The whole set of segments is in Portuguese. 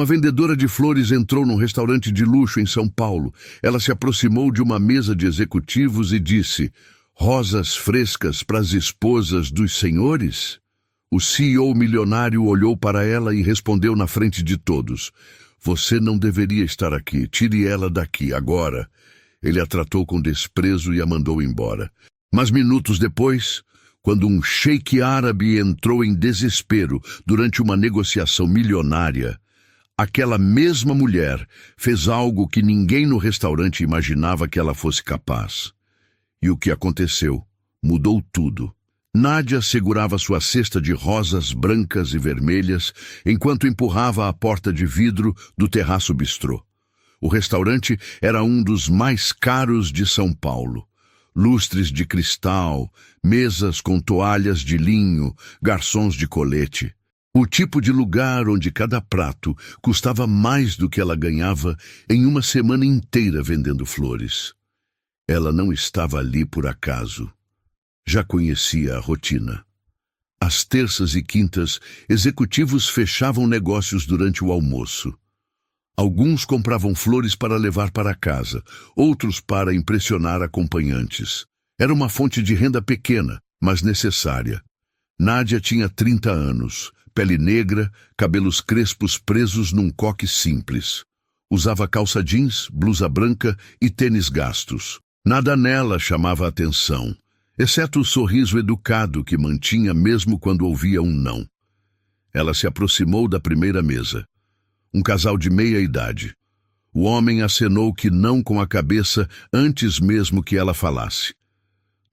Uma vendedora de flores entrou num restaurante de luxo em São Paulo. Ela se aproximou de uma mesa de executivos e disse: "Rosas frescas para as esposas dos senhores?" O CEO milionário olhou para ela e respondeu na frente de todos: "Você não deveria estar aqui. Tire ela daqui, agora." Ele a tratou com desprezo e a mandou embora. Mas minutos depois, quando um sheik árabe entrou em desespero durante uma negociação milionária, aquela mesma mulher fez algo que ninguém no restaurante imaginava que ela fosse capaz. E o que aconteceu? Mudou tudo. Nádia segurava sua cesta de rosas brancas e vermelhas enquanto empurrava a porta de vidro do terraço bistrô. O restaurante era um dos mais caros de São Paulo. Lustres de cristal, mesas com toalhas de linho, garçons de colete. O tipo de lugar onde cada prato custava mais do que ela ganhava em uma semana inteira vendendo flores. Ela não estava ali por acaso. Já conhecia a rotina. Às terças e quintas, executivos fechavam negócios durante o almoço. Alguns compravam flores para levar para casa, outros para impressionar acompanhantes. Era uma fonte de renda pequena, mas necessária. Nádia tinha 30 anos, pele negra, cabelos crespos presos num coque simples. Usava calça jeans, blusa branca e tênis gastos. Nada nela chamava atenção, exceto o sorriso educado que mantinha mesmo quando ouvia um não. Ela se aproximou da primeira mesa. Um casal de meia-idade. O homem acenou que não com a cabeça antes mesmo que ela falasse.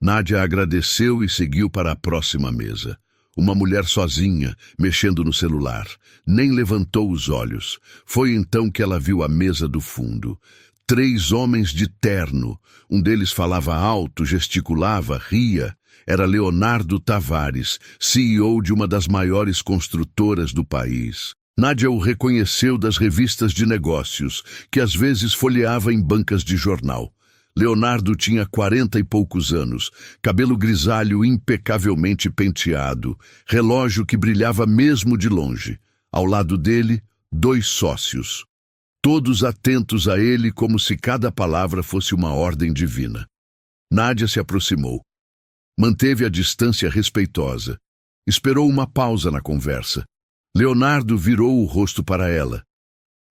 Nádia agradeceu e seguiu para a próxima mesa. Uma mulher sozinha, mexendo no celular. Nem levantou os olhos. Foi então que ela viu a mesa do fundo. 3 homens de terno. Um deles falava alto, gesticulava, ria. Era Leonardo Tavares, CEO de uma das maiores construtoras do país. Nádia o reconheceu das revistas de negócios, que às vezes folheava em bancas de jornal. Leonardo tinha 40 e poucos anos, cabelo grisalho impecavelmente penteado, relógio que brilhava mesmo de longe. Ao lado dele, 2 sócios. Todos atentos a ele como se cada palavra fosse uma ordem divina. Nádia se aproximou. Manteve a distância respeitosa. Esperou uma pausa na conversa. Leonardo virou o rosto para ela.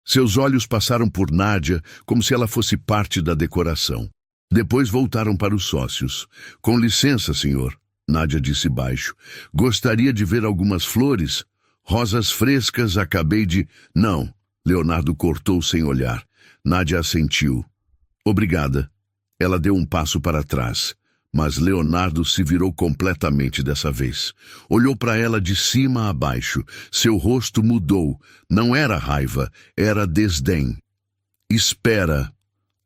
Seus olhos passaram por Nádia como se ela fosse parte da decoração. Depois voltaram para os sócios. "Com licença, senhor", Nádia disse baixo. "Gostaria de ver algumas flores? Rosas frescas, acabei de..." "Não", Leonardo cortou sem olhar. Nádia assentiu. "Obrigada." Ela deu um passo para trás. Mas Leonardo se virou completamente dessa vez. Olhou para ela de cima a baixo. Seu rosto mudou. Não era raiva, era desdém. "Espera."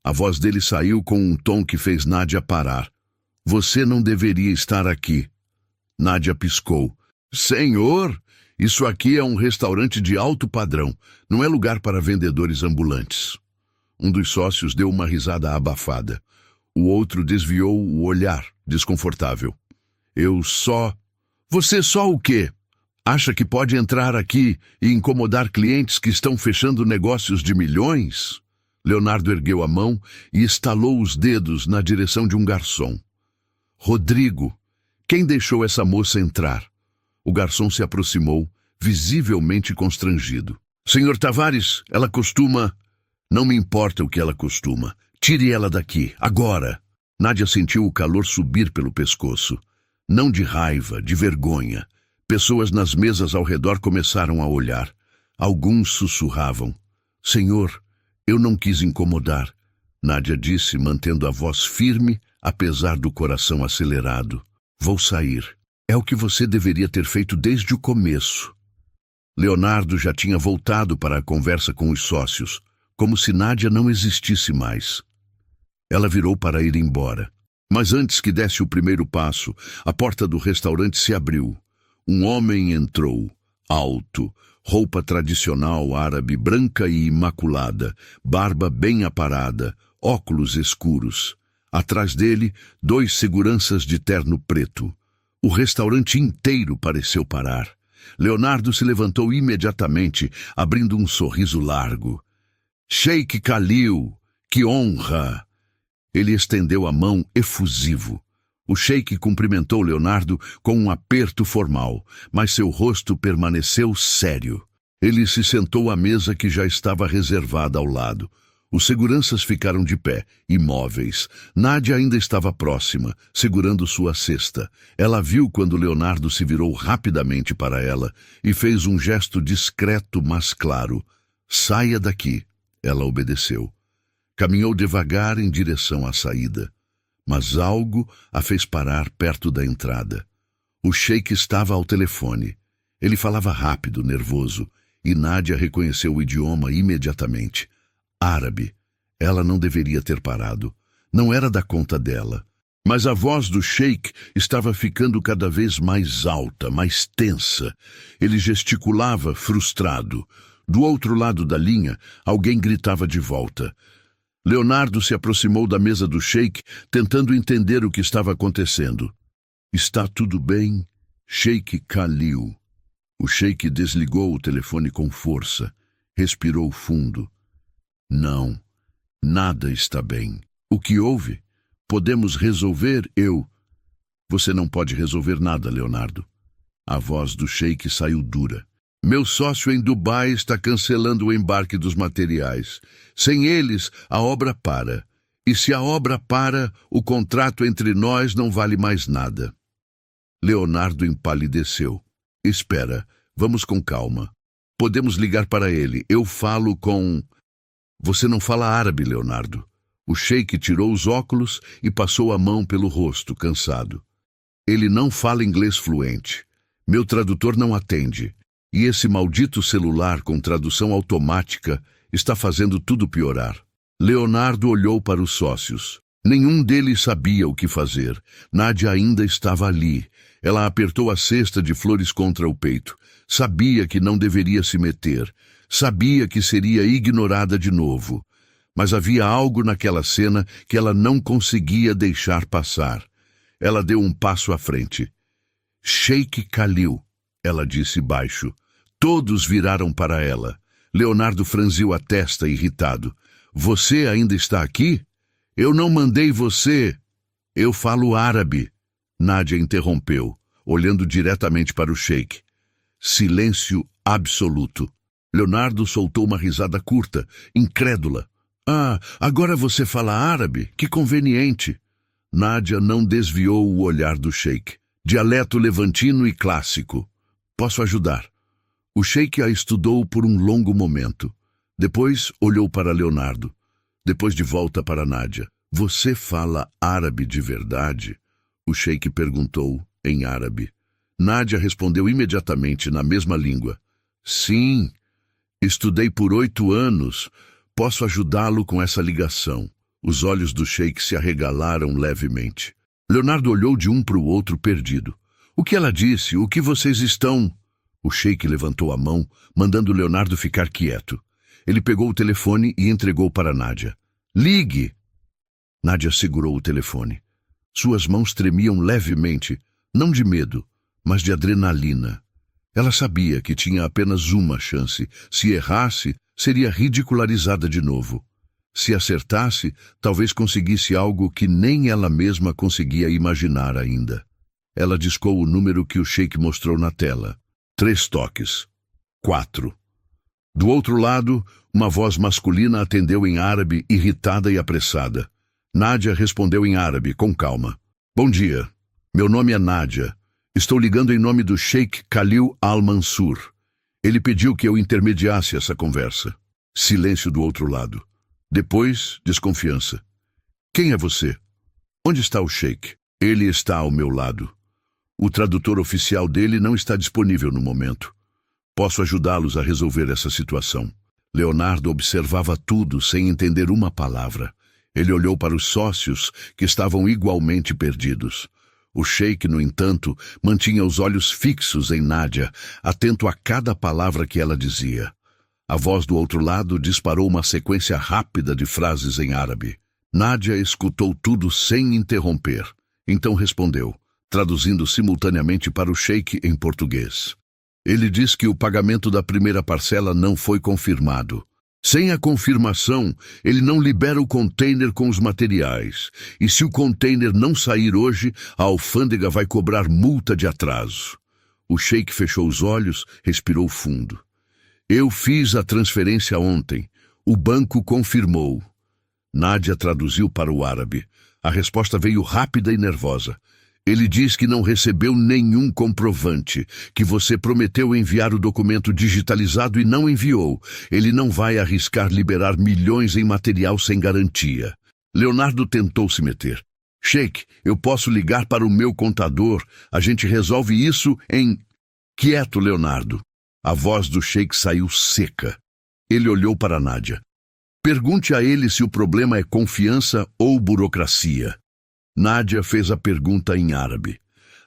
A voz dele saiu com um tom que fez Nádia parar. "Você não deveria estar aqui." Nádia piscou. "Senhor, isso aqui é um restaurante de alto padrão. Não é lugar para vendedores ambulantes." Um dos sócios deu uma risada abafada. O outro desviou o olhar, desconfortável. Você só o quê? Acha que pode entrar aqui e incomodar clientes que estão fechando negócios de milhões?" Leonardo ergueu a mão e estalou os dedos na direção de um garçom. "Rodrigo, quem deixou essa moça entrar?" O garçom se aproximou, visivelmente constrangido. "Senhor Tavares, ela costuma..." "Não me importa o que ela costuma. Tire ela daqui, agora." Nádia sentiu o calor subir pelo pescoço. Não de raiva, de vergonha. Pessoas nas mesas ao redor começaram a olhar. Alguns sussurravam. "Senhor, eu não quis incomodar", Nádia disse, mantendo a voz firme, apesar do coração acelerado. "Vou sair. É o que você deveria ter feito desde o começo." Leonardo já tinha voltado para a conversa com os sócios, como se Nádia não existisse mais. Ela virou para ir embora. Mas antes que desse o primeiro passo, a porta do restaurante se abriu. Um homem entrou, alto, roupa tradicional árabe branca e imaculada, barba bem aparada, óculos escuros. Atrás dele, 2 seguranças de terno preto. O restaurante inteiro pareceu parar. Leonardo se levantou imediatamente, abrindo um sorriso largo. Sheik Khalil, que honra! Ele estendeu a mão efusivo. O sheik cumprimentou Leonardo com um aperto formal, mas seu rosto permaneceu sério. Ele se sentou à mesa que já estava reservada ao lado. Os seguranças ficaram de pé, imóveis. Nádia ainda estava próxima, segurando sua cesta. Ela viu quando Leonardo se virou rapidamente para ela e fez um gesto discreto, mas claro. Saia daqui. Ela obedeceu. Caminhou devagar em direção à saída, mas algo a fez parar perto da entrada. O sheik estava ao telefone. Ele falava rápido, nervoso, e Nádia reconheceu o idioma imediatamente. Árabe. Ela não deveria ter parado. Não era da conta dela. Mas a voz do sheik estava ficando cada vez mais alta, mais tensa. Ele gesticulava, frustrado. Do outro lado da linha, alguém gritava de volta. Leonardo se aproximou da mesa do sheik, tentando entender o que estava acontecendo. Está tudo bem, Sheik Khalil. O sheik desligou o telefone com força. Respirou fundo. Não, nada está bem. O que houve? Podemos resolver, eu... Você não pode resolver nada, Leonardo. A voz do sheik saiu dura. Meu sócio em Dubai está cancelando o embarque dos materiais. Sem eles, a obra para. E se a obra para, o contrato entre nós não vale mais nada. Leonardo empalideceu. Espera, vamos com calma. Podemos ligar para ele. Eu falo com... Você não fala árabe, Leonardo. O sheik tirou os óculos e passou a mão pelo rosto, cansado. Ele não fala inglês fluente. Meu tradutor não atende. E esse maldito celular com tradução automática está fazendo tudo piorar. Leonardo olhou para os sócios. Nenhum deles sabia o que fazer. Nádia ainda estava ali. Ela apertou a cesta de flores contra o peito. Sabia que não deveria se meter. Sabia que seria ignorada de novo. Mas havia algo naquela cena que ela não conseguia deixar passar. Ela deu um passo à frente. Sheik Khalil, ela disse baixo. Todos viraram para ela. Leonardo franziu a testa, irritado. Você ainda está aqui? Eu não mandei você. Eu falo árabe. Nádia interrompeu, olhando diretamente para o sheik. Silêncio absoluto. Leonardo soltou uma risada curta, incrédula. Ah, agora você fala árabe? Que conveniente. Nádia não desviou o olhar do sheik. Dialeto levantino e clássico. Posso ajudar? O sheik a estudou por um longo momento. Depois olhou para Leonardo. Depois de volta para Nádia. Você fala árabe de verdade? O sheik perguntou em árabe. Nádia respondeu imediatamente na mesma língua. Sim, estudei por 8 anos. Posso ajudá-lo com essa ligação. Os olhos do sheik se arregalaram levemente. Leonardo olhou de um para o outro perdido. O que ela disse? O que vocês estão... O sheik levantou a mão, mandando Leonardo ficar quieto. Ele pegou o telefone e entregou para Nádia. Ligue! Nádia segurou o telefone. Suas mãos tremiam levemente, não de medo, mas de adrenalina. Ela sabia que tinha apenas uma chance. Se errasse, seria ridicularizada de novo. Se acertasse, talvez conseguisse algo que nem ela mesma conseguia imaginar ainda. Ela discou o número que o sheik mostrou na tela. 3 toques. 4. Do outro lado, uma voz masculina atendeu em árabe, irritada e apressada. Nádia respondeu em árabe, com calma. Bom dia. Meu nome é Nádia. Estou ligando em nome do Sheik Khalil Al-Mansur. Ele pediu que eu intermediasse essa conversa. Silêncio do outro lado. Depois, desconfiança. Quem é você? Onde está o sheik? Ele está ao meu lado. O tradutor oficial dele não está disponível no momento. Posso ajudá-los a resolver essa situação. Leonardo observava tudo sem entender uma palavra. Ele olhou para os sócios, que estavam igualmente perdidos. O sheik, no entanto, mantinha os olhos fixos em Nádia, atento a cada palavra que ela dizia. A voz do outro lado disparou uma sequência rápida de frases em árabe. Nádia escutou tudo sem interromper. Então respondeu, traduzindo simultaneamente para o sheik em português. Ele diz que o pagamento da primeira parcela não foi confirmado. Sem a confirmação, ele não libera o container com os materiais. E se o container não sair hoje, a alfândega vai cobrar multa de atraso. O sheik fechou os olhos, respirou fundo. Eu fiz a transferência ontem. O banco confirmou. Nádia traduziu para o árabe. A resposta veio rápida e nervosa. Ele diz que não recebeu nenhum comprovante, que você prometeu enviar o documento digitalizado e não enviou. Ele não vai arriscar liberar milhões em material sem garantia. Leonardo tentou se meter. Sheik, eu posso ligar para o meu contador. A gente resolve isso em... Quieto, Leonardo. A voz do sheik saiu seca. Ele olhou para Nádia. Pergunte a ele se o problema é confiança ou burocracia. Nádia fez a pergunta em árabe.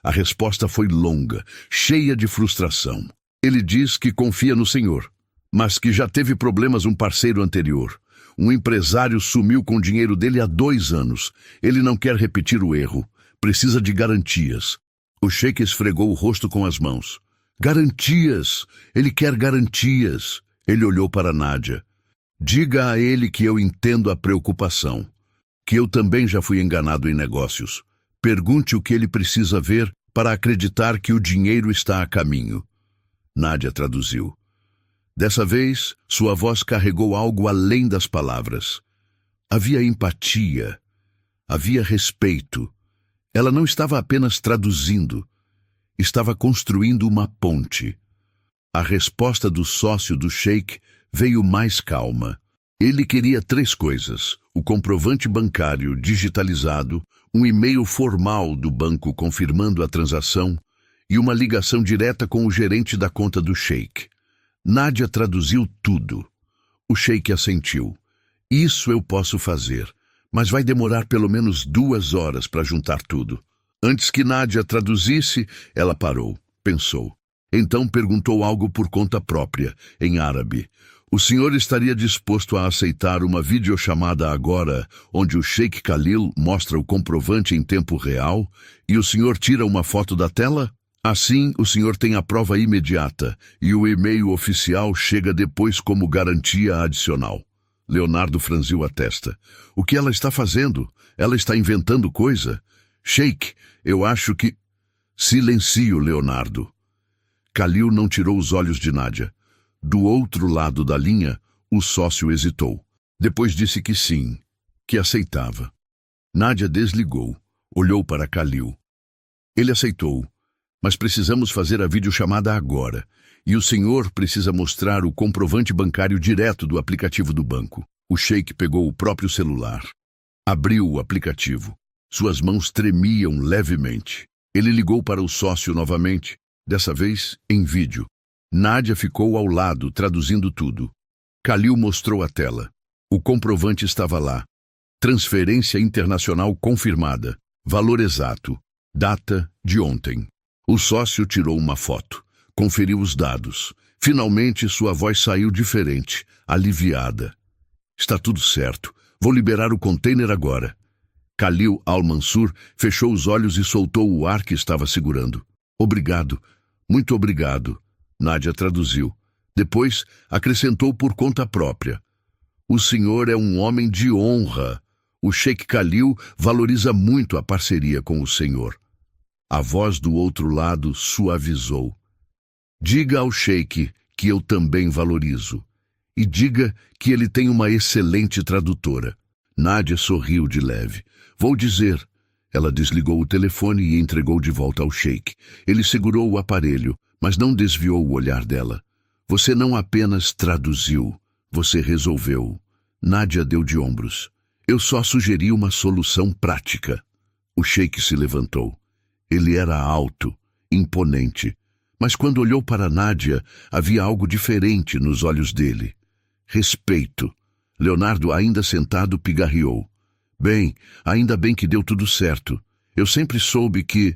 A resposta foi longa, cheia de frustração. Ele diz que confia no senhor, mas que já teve problemas um parceiro anterior. Um empresário sumiu com o dinheiro dele há 2 anos. Ele não quer repetir o erro. Precisa de garantias. O sheik esfregou o rosto com as mãos. Garantias! Ele quer garantias. Ele olhou para Nádia. Diga a ele que eu entendo a preocupação. Que eu também já fui enganado em negócios. Pergunte o que ele precisa ver para acreditar que o dinheiro está a caminho. Nádia traduziu. Dessa vez, sua voz carregou algo além das palavras. Havia empatia. Havia respeito. Ela não estava apenas traduzindo. Estava construindo uma ponte. A resposta do sócio do sheik veio mais calma. Ele queria 3 coisas: o comprovante bancário digitalizado, um e-mail formal do banco confirmando a transação e uma ligação direta com o gerente da conta do sheik. Nádia traduziu tudo. O sheik assentiu. Isso eu posso fazer, mas vai demorar pelo menos 2 horas para juntar tudo. Antes que Nádia traduzisse, ela parou, pensou. Então perguntou algo por conta própria, em árabe. O senhor estaria disposto a aceitar uma videochamada agora, onde o sheik Khalil mostra o comprovante em tempo real e o senhor tira uma foto da tela? Assim, o senhor tem a prova imediata e o e-mail oficial chega depois como garantia adicional. Leonardo franziu a testa. O que ela está fazendo? Ela está inventando coisa? Sheik, eu acho que... Silencio, Leonardo. Khalil não tirou os olhos de Nádia. Do outro lado da linha, o sócio hesitou. Depois disse que sim, que aceitava. Nádia desligou, olhou para Khalil. Ele aceitou, mas precisamos fazer a videochamada agora, e o senhor precisa mostrar o comprovante bancário direto do aplicativo do banco. O sheik pegou o próprio celular. Abriu o aplicativo. Suas mãos tremiam levemente. Ele ligou para o sócio novamente, dessa vez em vídeo. Nádia ficou ao lado, traduzindo tudo. Khalil mostrou a tela. O comprovante estava lá. Transferência internacional confirmada. Valor exato. Data de ontem. O sócio tirou uma foto. Conferiu os dados. Finalmente, sua voz saiu diferente, aliviada. Está tudo certo. Vou liberar o container agora. Khalil Al-Mansur fechou os olhos e soltou o ar que estava segurando. Obrigado. Muito obrigado. Nádia traduziu. Depois, acrescentou por conta própria. O senhor é um homem de honra. O sheik Khalil valoriza muito a parceria com o senhor. A voz do outro lado suavizou. Diga ao sheik que eu também valorizo. E diga que ele tem uma excelente tradutora. Nádia sorriu de leve. Vou dizer. Ela desligou o telefone e entregou de volta ao sheik. Ele segurou o aparelho, mas não desviou o olhar dela. Você não apenas traduziu, você resolveu. Nádia deu de ombros. Eu só sugeri uma solução prática. O sheik se levantou. Ele era alto, imponente. Mas quando olhou para Nádia, havia algo diferente nos olhos dele. Respeito. Leonardo, ainda sentado, pigarreou. Bem, ainda bem que deu tudo certo. Eu sempre soube que...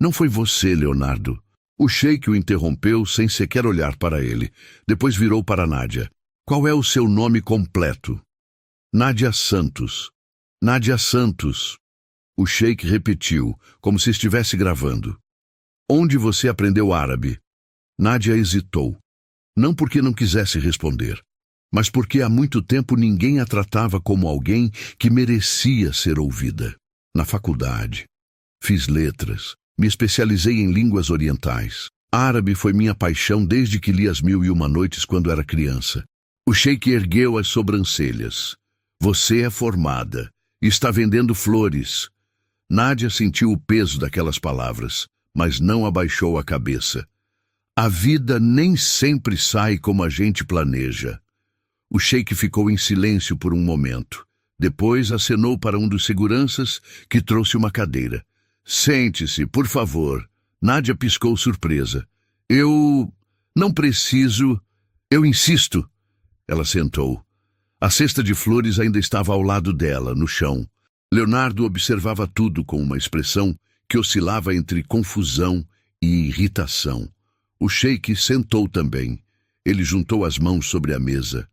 Não foi você, Leonardo. O sheik o interrompeu sem sequer olhar para ele. Depois virou para Nádia. Qual é o seu nome completo? Nádia Santos. Nádia Santos. O sheik repetiu, como se estivesse gravando. Onde você aprendeu árabe? Nádia hesitou, não porque não quisesse responder, mas porque há muito tempo ninguém a tratava como alguém que merecia ser ouvida. Na faculdade, fiz letras, me especializei em línguas orientais. Árabe foi minha paixão desde que li As Mil e Uma Noites quando era criança. O sheik ergueu as sobrancelhas. Você é formada. Está vendendo flores. Nádia sentiu o peso daquelas palavras, mas não abaixou a cabeça. A vida nem sempre sai como a gente planeja. O sheik ficou em silêncio por um momento. Depois acenou para um dos seguranças, que trouxe uma cadeira. Sente-se, por favor. Nádia piscou surpresa. Eu não preciso. Eu insisto. Ela sentou. A cesta de flores ainda estava ao lado dela, no chão. Leonardo observava tudo com uma expressão que oscilava entre confusão e irritação. O sheik sentou também. Ele juntou as mãos sobre a mesa.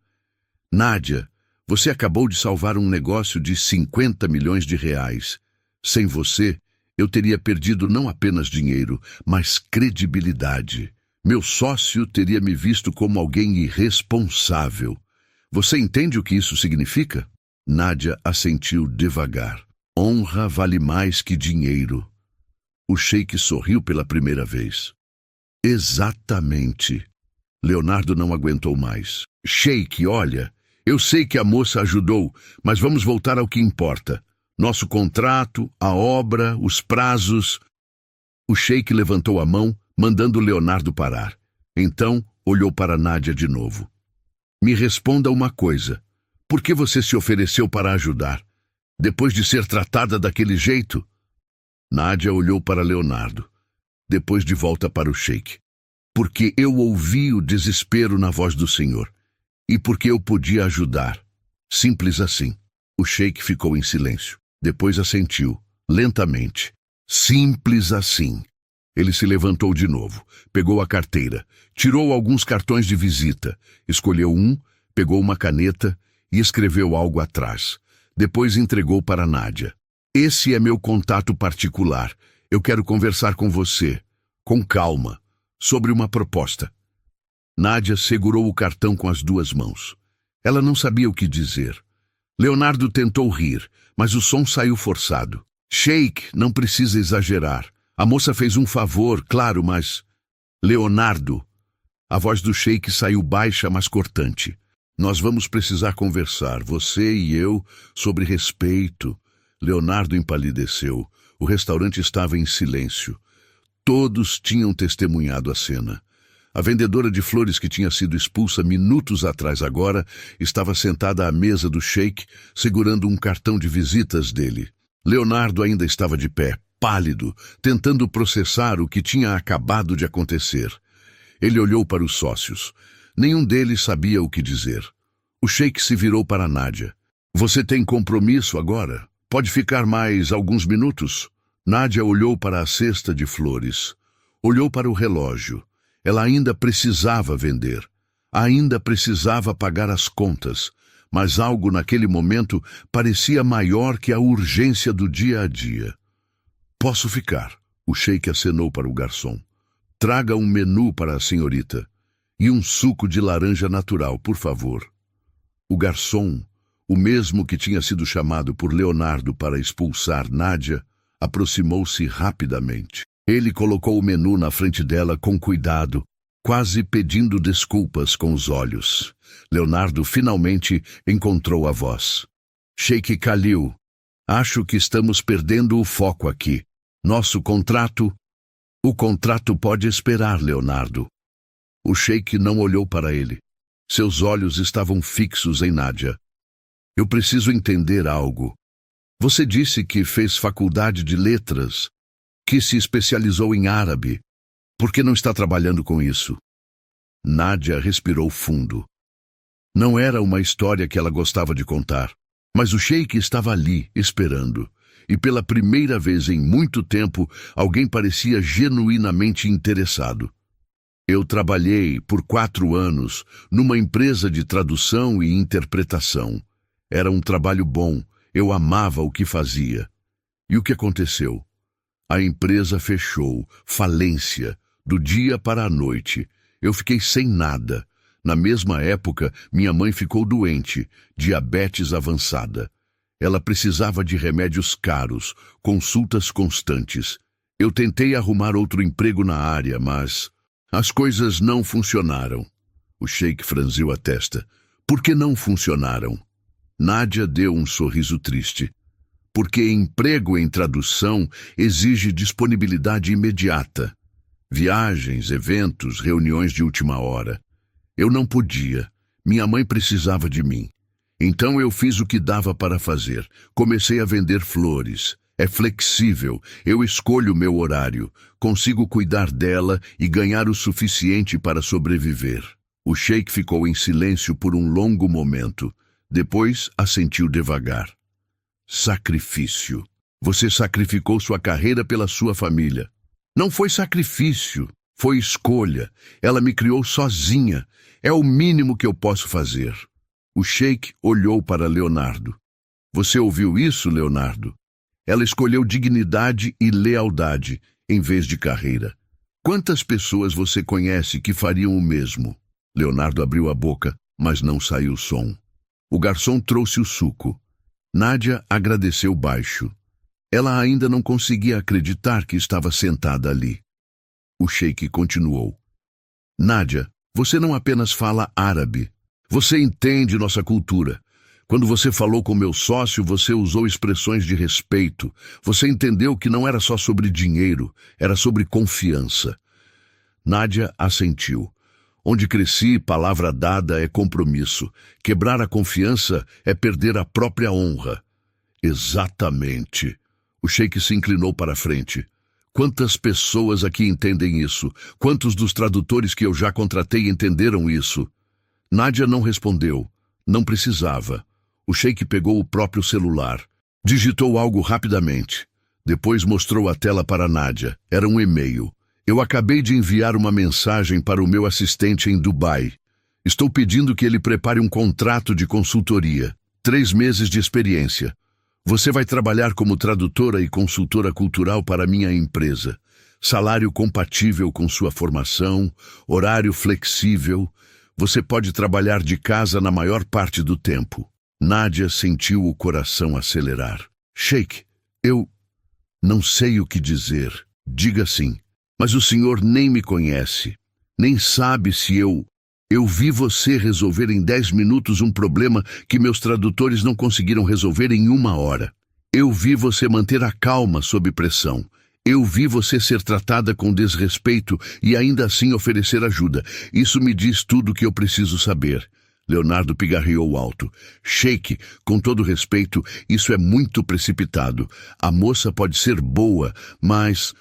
Nádia, você acabou de salvar um negócio de 50 milhões de reais. Sem você, eu teria perdido não apenas dinheiro, mas credibilidade. Meu sócio teria me visto como alguém irresponsável. Você entende o que isso significa? Nádia assentiu devagar. Honra vale mais que dinheiro. O sheik sorriu pela primeira vez. Exatamente. Leonardo não aguentou mais. Sheik, olha, eu sei que a moça ajudou, mas vamos voltar ao que importa. Nosso contrato, a obra, os prazos. O sheik levantou a mão, mandando Leonardo parar. Então, olhou para Nádia de novo. Me responda uma coisa. Por que você se ofereceu para ajudar? Depois de ser tratada daquele jeito? Nádia olhou para Leonardo. Depois de volta para o sheik. Porque eu ouvi o desespero na voz do senhor. E porque eu podia ajudar. Simples assim. O sheik ficou em silêncio. Depois assentiu, lentamente. Simples assim. Ele se levantou de novo, pegou a carteira, tirou alguns cartões de visita, escolheu um, pegou uma caneta e escreveu algo atrás. Depois entregou para Nádia. Esse é meu contato particular. Eu quero conversar com você, com calma, sobre uma proposta. Nádia segurou o cartão com as duas mãos. Ela não sabia o que dizer. Leonardo tentou rir, mas o som saiu forçado. Sheik, não precisa exagerar. A moça fez um favor, claro, mas... Leonardo. A voz do sheik saiu baixa, mas cortante. Nós vamos precisar conversar, você e eu, sobre respeito. Leonardo empalideceu. O restaurante estava em silêncio. Todos tinham testemunhado a cena. A vendedora de flores que tinha sido expulsa minutos atrás agora estava sentada à mesa do sheik, segurando um cartão de visitas dele. Leonardo ainda estava de pé, pálido, tentando processar o que tinha acabado de acontecer. Ele olhou para os sócios. Nenhum deles sabia o que dizer. O sheik se virou para Nádia. Você tem compromisso agora? Pode ficar mais alguns minutos? Nádia olhou para a cesta de flores. Olhou para o relógio. Ela ainda precisava vender. Ainda precisava pagar as contas. Mas algo naquele momento parecia maior que a urgência do dia a dia. Posso ficar? O sheik acenou para o garçom. Traga um menu para a senhorita. E um suco de laranja natural, por favor. O garçom, o mesmo que tinha sido chamado por Leonardo para expulsar Nádia, aproximou-se rapidamente. Ele colocou o menu na frente dela com cuidado, quase pedindo desculpas com os olhos. Leonardo finalmente encontrou a voz. Sheik Khalil, acho que estamos perdendo o foco aqui. Nosso contrato... O contrato pode esperar, Leonardo. O sheik não olhou para ele. Seus olhos estavam fixos em Nádia. Eu preciso entender algo. Você disse que fez faculdade de letras, que se especializou em árabe. Por que não está trabalhando com isso? Nádia respirou fundo. Não era uma história que ela gostava de contar, mas o sheik estava ali, esperando. E pela primeira vez em muito tempo, alguém parecia genuinamente interessado. Eu trabalhei por 4 anos numa empresa de tradução e interpretação. Era um trabalho bom, eu amava o que fazia. E o que aconteceu? A empresa fechou, falência, do dia para a noite. Eu fiquei sem nada. Na mesma época, minha mãe ficou doente, diabetes avançada. Ela precisava de remédios caros, consultas constantes. Eu tentei arrumar outro emprego na área, mas as coisas não funcionaram. O sheik franziu a testa. Por que não funcionaram? Nádia deu um sorriso triste. Porque emprego em tradução exige disponibilidade imediata. Viagens, eventos, reuniões de última hora. Eu não podia. Minha mãe precisava de mim. Então eu fiz o que dava para fazer. Comecei a vender flores. É flexível. Eu escolho meu horário. Consigo cuidar dela e ganhar o suficiente para sobreviver. O sheik ficou em silêncio por um longo momento. Depois assentiu devagar. Sacrifício. Você sacrificou sua carreira pela sua família. Não foi sacrifício. Foi escolha. Ela me criou sozinha. É o mínimo que eu posso fazer. O sheik olhou para Leonardo. Você ouviu isso, Leonardo? Ela escolheu dignidade e lealdade em vez de carreira. Quantas pessoas você conhece que fariam o mesmo? Leonardo abriu a boca, mas não saiu som. O garçom trouxe o suco. Nádia agradeceu baixo. Ela ainda não conseguia acreditar que estava sentada ali. O sheik continuou. Nádia, você não apenas fala árabe. Você entende nossa cultura. Quando você falou com meu sócio, você usou expressões de respeito. Você entendeu que não era só sobre dinheiro, era sobre confiança. Nádia assentiu. Onde cresci, palavra dada é compromisso. Quebrar a confiança é perder a própria honra. Exatamente. O sheik se inclinou para a frente. Quantas pessoas aqui entendem isso? Quantos dos tradutores que eu já contratei entenderam isso? Nádia não respondeu. Não precisava. O sheik pegou o próprio celular. Digitou algo rapidamente. Depois mostrou a tela para Nádia. Era um e-mail. Eu acabei de enviar uma mensagem para o meu assistente em Dubai. Estou pedindo que ele prepare um contrato de consultoria. 3 meses de experiência. Você vai trabalhar como tradutora e consultora cultural para minha empresa. Salário compatível com sua formação, horário flexível. Você pode trabalhar de casa na maior parte do tempo. Nádia sentiu o coração acelerar. Sheik, eu não sei o que dizer. Diga sim. Mas o senhor nem me conhece. Nem sabe se eu vi você resolver em 10 minutos um problema que meus tradutores não conseguiram resolver em 1 hora. Eu vi você manter a calma sob pressão. Eu vi você ser tratada com desrespeito e ainda assim oferecer ajuda. Isso me diz tudo o que eu preciso saber. Leonardo pigarreou alto. Sheik, com todo respeito, isso é muito precipitado. A moça pode ser boa, mas...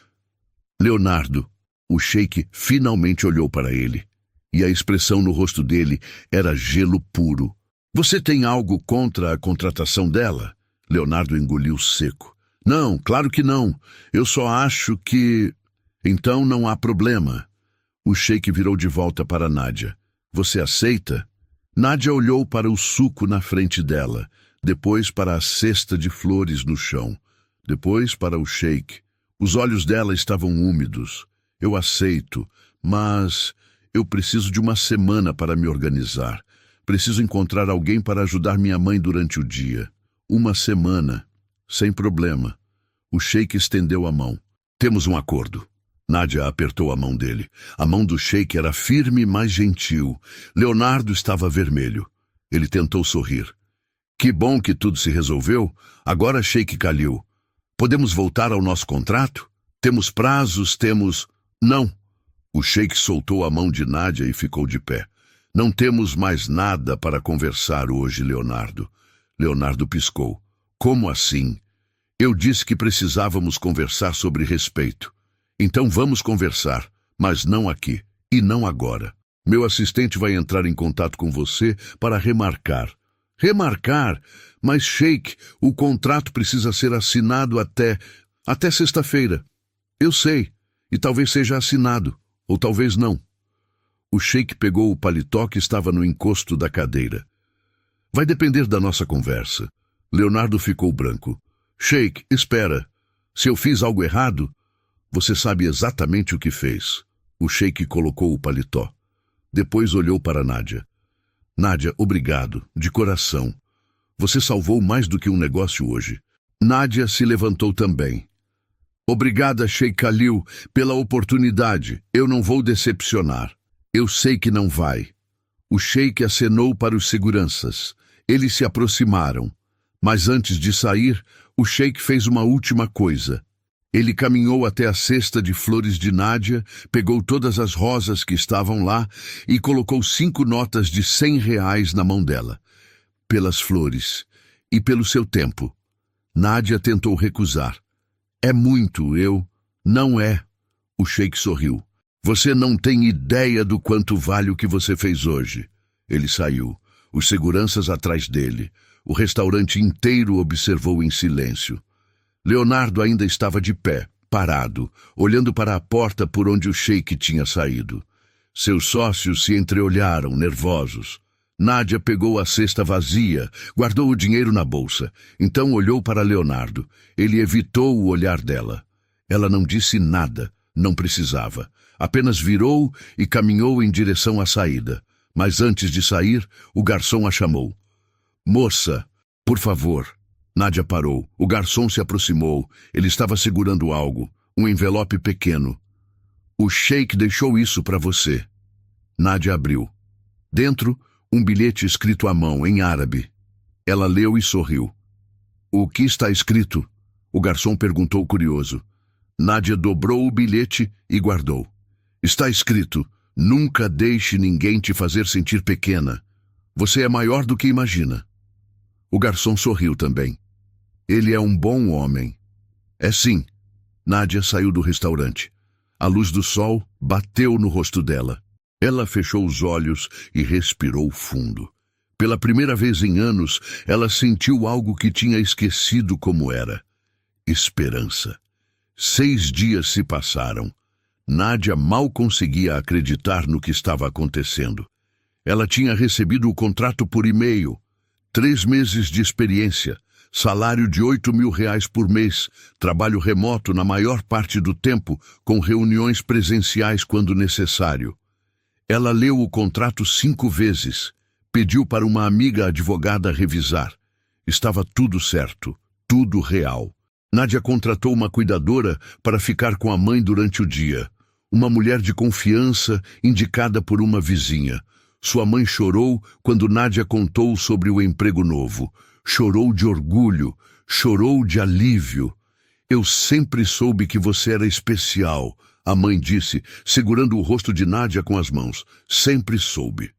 Leonardo, o sheik finalmente olhou para ele. E a expressão no rosto dele era gelo puro. Você tem algo contra a contratação dela? Leonardo engoliu seco. Não, claro que não. Eu só acho que... Então não há problema. O sheik virou de volta para Nádia. Você aceita? Nádia olhou para o suco na frente dela, depois para a cesta de flores no chão, depois para o sheik. Os olhos dela estavam úmidos. Eu aceito, mas eu preciso de 1 semana para me organizar. Preciso encontrar alguém para ajudar minha mãe durante o dia. 1 semana. Sem problema. O sheik estendeu a mão. Temos um acordo. Nádia apertou a mão dele. A mão do sheik era firme, mas gentil. Leonardo estava vermelho. Ele tentou sorrir. Que bom que tudo se resolveu. Agora, sheik Khalil, podemos voltar ao nosso contrato? Temos prazos, temos... Não. O sheik soltou a mão de Nádia e ficou de pé. Não temos mais nada para conversar hoje, Leonardo. Leonardo piscou. Como assim? Eu disse que precisávamos conversar sobre respeito. Então vamos conversar, mas não aqui e não agora. Meu assistente vai entrar em contato com você para remarcar. Remarcar? Mas, sheik, o contrato precisa ser assinado até sexta-feira. Eu sei, e talvez seja assinado, ou talvez não. O sheik pegou o paletó que estava no encosto da cadeira. Vai depender da nossa conversa. Leonardo ficou branco. Sheik, espera. Se eu fiz algo errado, você sabe exatamente o que fez. O sheik colocou o paletó. Depois olhou para Nádia. Nádia, obrigado, de coração. Você salvou mais do que um negócio hoje. Nádia se levantou também. Obrigada, Sheik Khalil, pela oportunidade. Eu não vou decepcionar. Eu sei que não vai. O Sheik acenou para os seguranças. Eles se aproximaram. Mas antes de sair, o Sheik fez uma última coisa. Ele caminhou até a cesta de flores de Nádia, pegou todas as rosas que estavam lá e colocou 5 notas de R$ 100 na mão dela. Pelas flores e pelo seu tempo. Nádia tentou recusar. É muito, eu... Não é. O Sheik sorriu. Você não tem ideia do quanto vale o que você fez hoje. Ele saiu. Os seguranças atrás dele. O restaurante inteiro observou em silêncio. Leonardo ainda estava de pé, parado, olhando para a porta por onde o Sheik tinha saído. Seus sócios se entreolharam, nervosos. Nádia pegou a cesta vazia, guardou o dinheiro na bolsa. Então olhou para Leonardo. Ele evitou o olhar dela. Ela não disse nada, não precisava. Apenas virou e caminhou em direção à saída. Mas antes de sair, o garçom a chamou. Moça, por favor. Nádia parou. O garçom se aproximou. Ele estava segurando algo, um envelope pequeno. O Sheik deixou isso para você. Nádia abriu. Dentro, um bilhete escrito à mão, em árabe. Ela leu e sorriu. O que está escrito? O garçom perguntou curioso. Nádia dobrou o bilhete e guardou. Está escrito, nunca deixe ninguém te fazer sentir pequena. Você é maior do que imagina. O garçom sorriu também. Ele é um bom homem. É sim. Nádia saiu do restaurante. A luz do sol bateu no rosto dela. Ela fechou os olhos e respirou fundo. Pela primeira vez em anos, ela sentiu algo que tinha esquecido como era. Esperança. 6 dias se passaram. Nádia mal conseguia acreditar no que estava acontecendo. Ela tinha recebido o contrato por e-mail. 3 meses de experiência. Salário de R$ 8.000 por mês, trabalho remoto na maior parte do tempo, com reuniões presenciais quando necessário. Ela leu o contrato 5 vezes, pediu para uma amiga advogada revisar. Estava tudo certo, tudo real. Nádia contratou uma cuidadora para ficar com a mãe durante o dia. Uma mulher de confiança indicada por uma vizinha. Sua mãe chorou quando Nádia contou sobre o emprego novo. Chorou de orgulho, chorou de alívio. Eu sempre soube que você era especial, a mãe disse, segurando o rosto de Nádia com as mãos. Sempre soube.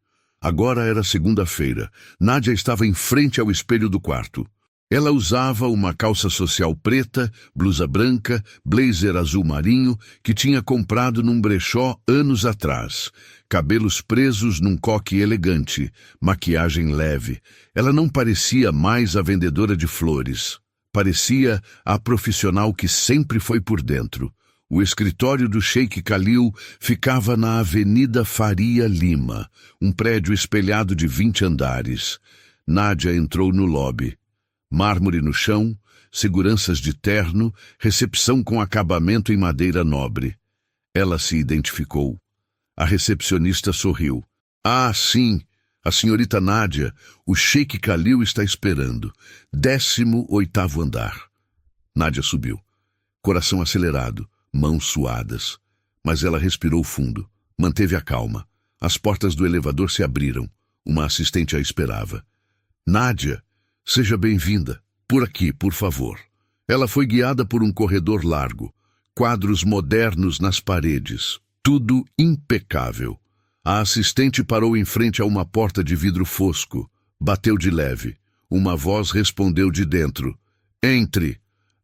Agora era segunda-feira. Nádia estava em frente ao espelho do quarto. Ela usava uma calça social preta, blusa branca, blazer azul marinho, que tinha comprado num brechó anos atrás. Cabelos presos num coque elegante, maquiagem leve. Ela não parecia mais a vendedora de flores. Parecia a profissional que sempre foi por dentro. O escritório do Sheik Khalil ficava na Avenida Faria Lima, um prédio espelhado de 20 andares. Nádia entrou no lobby. Mármore no chão, seguranças de terno, recepção com acabamento em madeira nobre. Ela se identificou. A recepcionista sorriu. Ah, sim, a senhorita Nádia, o Sheik Khalil está esperando. 18º andar. Nádia subiu. Coração acelerado, mãos suadas. Mas ela respirou fundo, manteve a calma. As portas do elevador se abriram. Uma assistente a esperava. Nádia, seja bem-vinda. Por aqui, por favor. Ela foi guiada por um corredor largo. Quadros modernos nas paredes. Tudo impecável. A assistente parou em frente a uma porta de vidro fosco. Bateu de leve. Uma voz respondeu de dentro. Entre.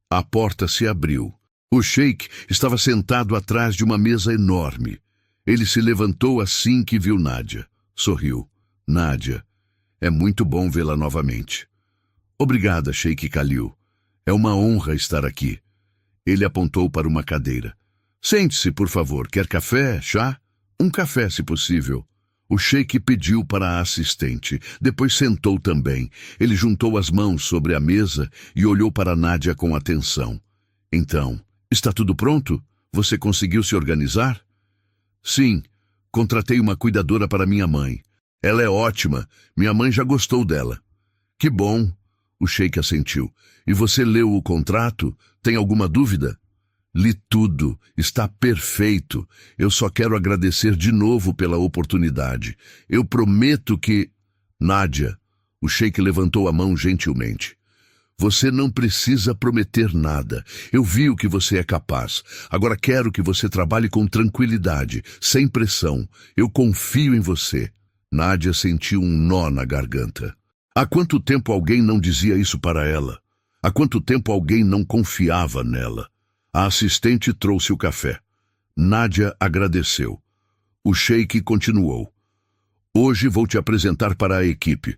A porta se abriu. O Sheik estava sentado atrás de uma mesa enorme. Ele se levantou assim que viu Nádia. Sorriu. Nádia, é muito bom vê-la novamente. Obrigada, Sheik Khalil. É uma honra estar aqui. Ele apontou para uma cadeira. Sente-se, por favor. Quer café, chá? Um café, se possível. O Sheik pediu para a assistente. Depois sentou também. Ele juntou as mãos sobre a mesa e olhou para Nádia com atenção. Então, está tudo pronto? Você conseguiu se organizar? Sim. Contratei uma cuidadora para minha mãe. Ela é ótima. Minha mãe já gostou dela. Que bom. O sheik assentiu. E você leu o contrato? Tem alguma dúvida? Li tudo. Está perfeito. Eu só quero agradecer de novo pela oportunidade. Eu prometo que... Nádia, o sheik levantou a mão gentilmente. Você não precisa prometer nada. Eu vi o que você é capaz. Agora quero que você trabalhe com tranquilidade, sem pressão. Eu confio em você. Nádia sentiu um nó na garganta. Há quanto tempo alguém não dizia isso para ela? Há quanto tempo alguém não confiava nela? A assistente trouxe o café. Nádia agradeceu. O sheik continuou. Hoje vou te apresentar para a equipe.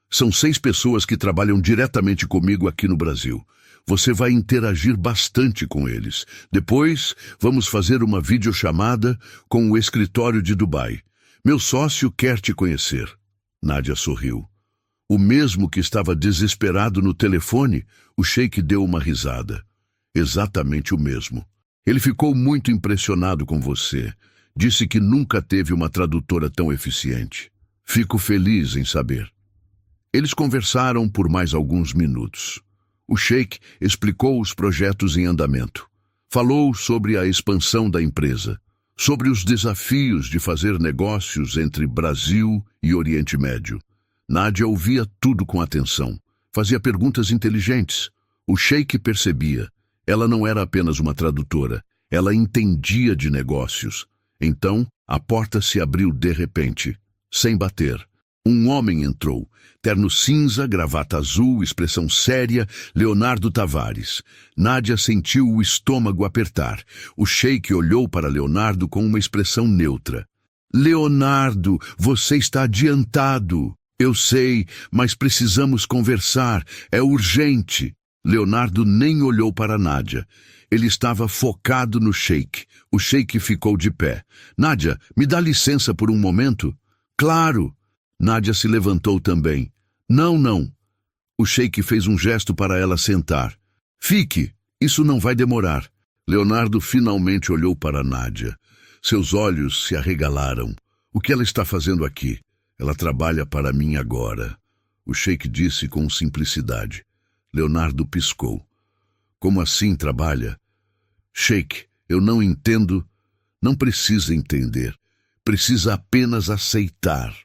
São 6 pessoas que trabalham diretamente comigo aqui no Brasil. Você vai interagir bastante com eles. Depois, vamos fazer uma videochamada com o escritório de Dubai. Meu sócio quer te conhecer. Nádia sorriu. O mesmo que estava desesperado no telefone, o sheik deu uma risada. Exatamente o mesmo. Ele ficou muito impressionado com você. Disse que nunca teve uma tradutora tão eficiente. Fico feliz em saber. Eles conversaram por mais alguns minutos. O sheik explicou os projetos em andamento. Falou sobre a expansão da empresa, sobre os desafios de fazer negócios entre Brasil e Oriente Médio. Nádia ouvia tudo com atenção. Fazia perguntas inteligentes. O sheik percebia. Ela não era apenas uma tradutora. Ela entendia de negócios. Então, a porta se abriu de repente, sem bater. Um homem entrou, terno cinza, gravata azul, expressão séria, Leonardo Tavares. Nádia sentiu o estômago apertar. O sheik olhou para Leonardo com uma expressão neutra. Leonardo, você está adiantado. Eu sei, mas precisamos conversar. É urgente. Leonardo nem olhou para Nádia. Ele estava focado no sheik. O sheik ficou de pé. Nádia, me dá licença por um momento? Claro. Nádia se levantou também. Não. O sheik fez um gesto para ela sentar. Fique, isso não vai demorar. Leonardo finalmente olhou para Nádia. Seus olhos se arregalaram. O que ela está fazendo aqui? Ela trabalha para mim agora. O sheik disse com simplicidade. Leonardo piscou. Como assim trabalha? Sheik, eu não entendo. Não precisa entender. Precisa apenas aceitar.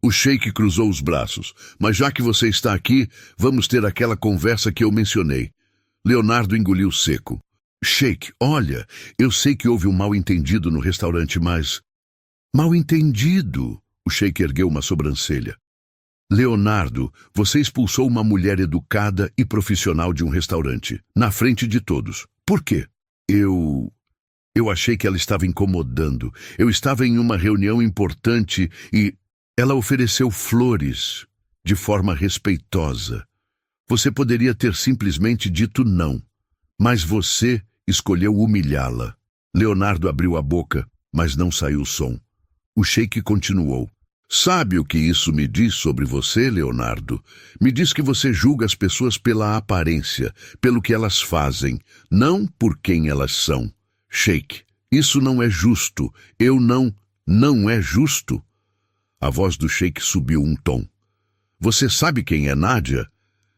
O sheik cruzou os braços. Mas já que você está aqui, vamos ter aquela conversa que eu mencionei. Leonardo engoliu seco. Sheik, olha, eu sei que houve um mal-entendido no restaurante, mas... Mal-entendido? O sheik ergueu uma sobrancelha. Leonardo, você expulsou uma mulher educada e profissional de um restaurante, na frente de todos. Por quê? Eu achei que ela estava incomodando. Eu estava em uma reunião importante e... Ela ofereceu flores, de forma respeitosa. Você poderia ter simplesmente dito não, mas você escolheu humilhá-la. Leonardo abriu a boca, mas não saiu som. O sheik continuou. Sabe o que isso me diz sobre você, Leonardo? Me diz que você julga as pessoas pela aparência, pelo que elas fazem, não por quem elas são. Sheik, isso não é justo. Não é justo? A voz do sheik subiu um tom. Você sabe quem é Nádia?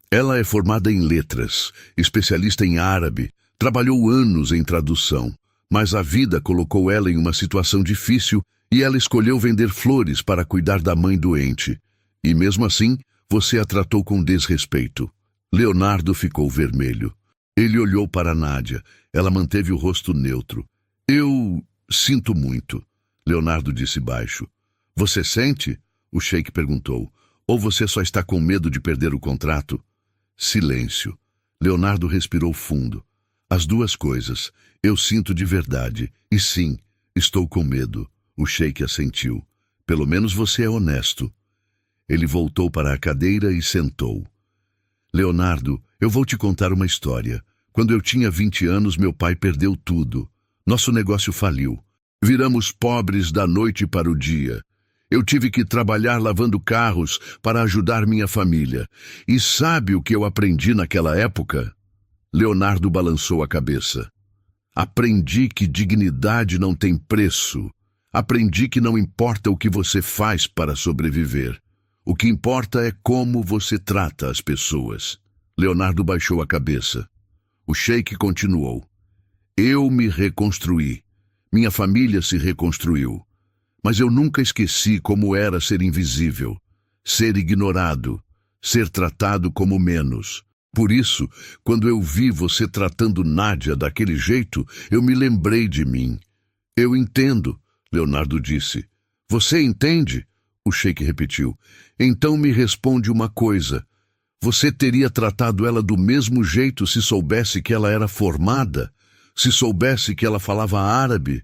Ela é formada em letras, especialista em árabe, trabalhou anos em tradução, mas a vida colocou ela em uma situação difícil e ela escolheu vender flores para cuidar da mãe doente. E mesmo assim, você a tratou com desrespeito. Leonardo ficou vermelho. Ele olhou para Nádia. Ela manteve o rosto neutro. Eu sinto muito, Leonardo disse baixo. Você sente? O sheik perguntou. Ou você só está com medo de perder o contrato? Silêncio. Leonardo respirou fundo. As duas coisas. Eu sinto de verdade. E sim, estou com medo. O sheik assentiu. Pelo menos você é honesto. Ele voltou para a cadeira e sentou. Leonardo, eu vou te contar uma história. Quando eu tinha 20 anos, meu pai perdeu tudo. Nosso negócio faliu. Viramos pobres da noite para o dia. Eu tive que trabalhar lavando carros para ajudar minha família. E sabe o que eu aprendi naquela época? Leonardo balançou a cabeça. Aprendi que dignidade não tem preço. Aprendi que não importa o que você faz para sobreviver. O que importa é como você trata as pessoas. Leonardo baixou a cabeça. O sheik continuou. Eu me reconstruí. Minha família se reconstruiu. Mas eu nunca esqueci como era ser invisível, ser ignorado, ser tratado como menos. Por isso, quando eu vi você tratando Nádia daquele jeito, eu me lembrei de mim. Eu entendo, Leonardo disse. Você entende? O sheik repetiu. Então me responde uma coisa. Você teria tratado ela do mesmo jeito se soubesse que ela era formada? Se soubesse que ela falava árabe?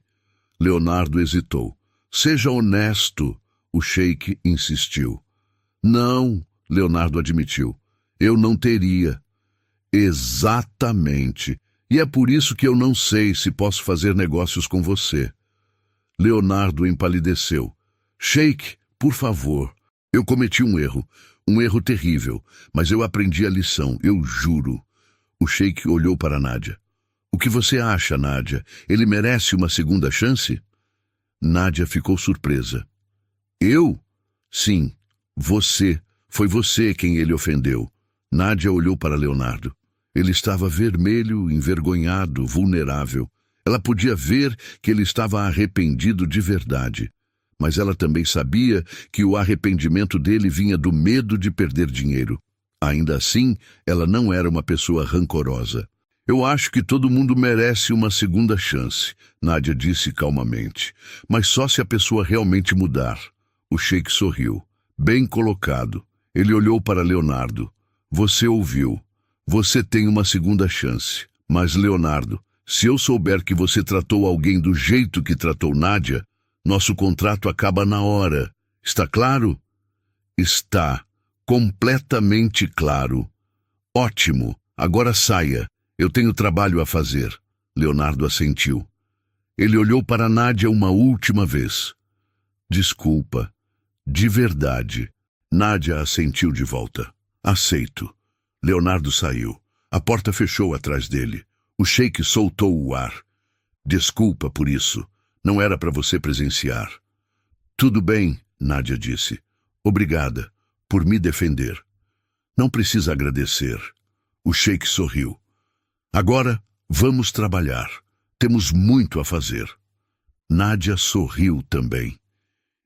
Leonardo hesitou. Seja honesto, o sheik insistiu. Não, Leonardo admitiu. Eu não teria. Exatamente. E é por isso que eu não sei se posso fazer negócios com você. Leonardo empalideceu. Sheik, por favor. Eu cometi um erro terrível, mas eu aprendi a lição, eu juro. O sheik olhou para Nádia. O que você acha, Nádia? Ele merece uma segunda chance? Nádia ficou surpresa. Eu? Sim, você. Foi você quem ele ofendeu. Nádia olhou para Leonardo. Ele estava vermelho, envergonhado, vulnerável. Ela podia ver que ele estava arrependido de verdade. Mas ela também sabia que o arrependimento dele vinha do medo de perder dinheiro. Ainda assim, ela não era uma pessoa rancorosa. Eu acho que todo mundo merece uma segunda chance, Nádia disse calmamente. Mas só se a pessoa realmente mudar. O sheik sorriu. Bem colocado. Ele olhou para Leonardo. Você ouviu. Você tem uma segunda chance. Mas, Leonardo, se eu souber que você tratou alguém do jeito que tratou Nádia, nosso contrato acaba na hora. Está claro? Está. Completamente claro. Ótimo. Agora saia. Eu tenho trabalho a fazer. Leonardo assentiu. Ele olhou para Nádia uma última vez. Desculpa. De verdade. Nádia assentiu de volta. Aceito. Leonardo saiu. A porta fechou atrás dele. O sheik soltou o ar. Desculpa por isso. Não era para você presenciar. Tudo bem, Nádia disse. Obrigada por me defender. Não precisa agradecer. O sheik sorriu. Agora, vamos trabalhar. Temos muito a fazer. Nádia sorriu também.